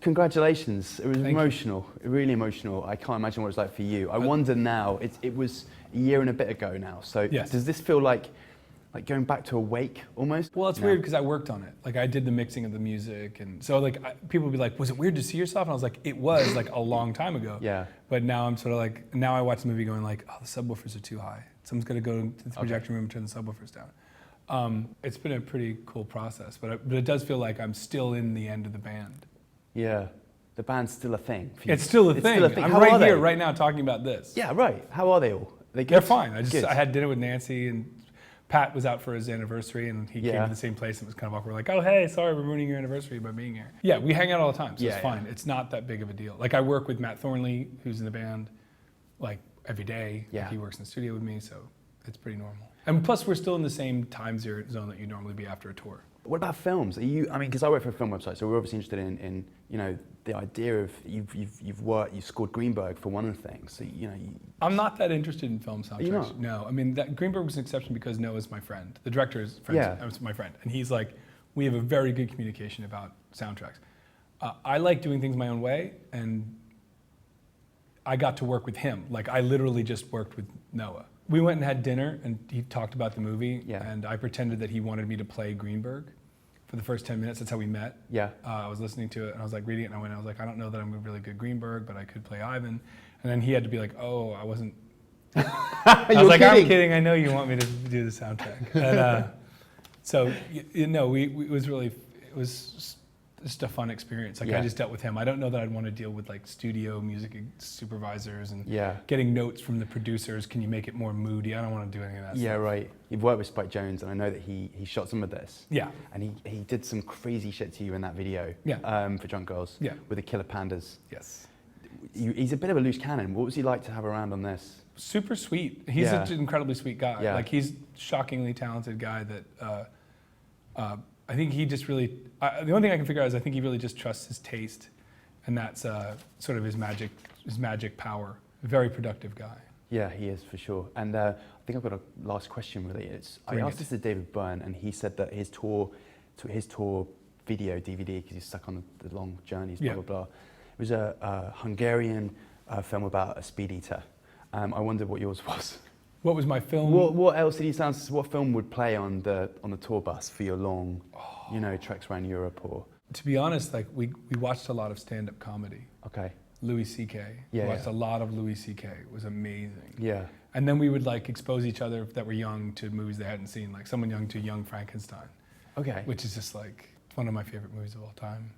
Congratulations. It was Thank emotional, really emotional. I can't imagine what it's like for you. I wonder now, it was a year and a bit ago now, so Yes. does this feel like going back to a wake almost? Well, it's weird because I worked on it. Like I did the mixing of the music, and so people would be like, "Was it weird to see yourself?" And I was like, "It was like a long time ago." Yeah. But now I'm sort of like, now I watch the movie going like, "Oh, the subwoofers are too high. Someone's gonna go to the projection room and turn the subwoofers down." It's been a pretty cool process, but it does feel like I'm still in the end of the band. Yeah. The band's still a thing for you. It's still a thing. I'm How right are they? here, right now, talking about this. Yeah, right. How are they all? They're good? They're fine. Good. I had dinner with Nancy, and Pat was out for his anniversary, and he came Yeah. to the same place. And it was kind of awkward. Like, "Oh, hey, sorry, we're ruining your anniversary by being here." Yeah, we hang out all the time, so Yeah, it's fine. It's not that big of a deal. Like, I work with Matt Thornley, who's in the band, like every day. Yeah. Like, he works in the studio with me, so it's pretty normal. And plus, we're still in the same time zone that you'd normally be after a tour. What about films? Are you? I mean, because I work for a film website, so we're obviously interested in the idea of you've scored Greenberg for one of the things. So I'm not that interested in film soundtracks. you not? No, I mean Greenberg was an exception because Noah's my friend. The director is my friend, and he's like, we have a very good communication about soundtracks. I like doing things my own way, and I got to work with him. Like I literally just worked with Noah. We went and had dinner, and he talked about the movie, and I pretended that he wanted me to play Greenberg for the first 10 minutes. That's how we met. Yeah. I was listening to it, and I was like reading it, and I was like, I don't know that I'm a really good Greenberg, but I could play Ivan. And then he had to be like, "Oh, I wasn't." I was like, "I'm kidding. I know you want me to do the soundtrack." And so it was just a fun experience. Like I just dealt with him. I don't know that I'd want to deal with like studio music supervisors and getting notes from the producers. Can you make it more moody? I don't want to do any of that stuff. Yeah, right. You've worked with Spike Jonze, and I know that he shot some of this. Yeah. And he did some crazy shit to you in that video. Yeah. For Drunk Girls. Yeah. With the Killer Pandas. Yes. He's a bit of a loose cannon. What was he like to have around on this? Super sweet. He's an incredibly sweet guy. Yeah. Like he's a shockingly talented guy that I think he just really, the only thing I can figure out is I think he really just trusts his taste, and that's sort of his magic power. Very productive guy. Yeah, he is for sure. And I think I've got a last question really. I asked this to David Byrne, and he said that his tour video, DVD, because he's stuck on the long journeys, blah, blah, blah. It was a Hungarian film about a speed eater. I wondered what yours was. What was my film? What LCD Sounds? What film would play on the tour bus for your long, treks around Europe? Or to be honest, like we watched a lot of stand-up comedy. Okay. Louis C.K. We watched a lot of Louis C.K. It was amazing. Yeah. And then we would like expose each other that were young to movies they hadn't seen, like someone young to Young Frankenstein. Okay. Which is just like one of my favorite movies of all time.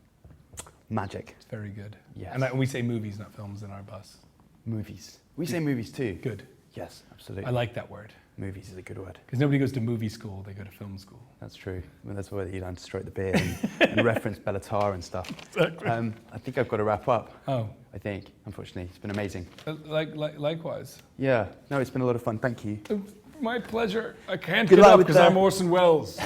Magic. It's very good. Yes. And we say movies, not films, in our bus. Movies. We say movies too. Good. Yes, absolutely. I like that word. Movies is a good word. Because nobody goes to movie school, they go to film school. That's true. Well, that's where you learn to stroke the beard and reference Bellatar and stuff. Exactly. I think I've got to wrap up. Oh. I think, unfortunately. It's been amazing. Likewise. Yeah. No, it's been a lot of fun. Thank you. My pleasure. I can't Good get luck up with because I'm Orson Welles.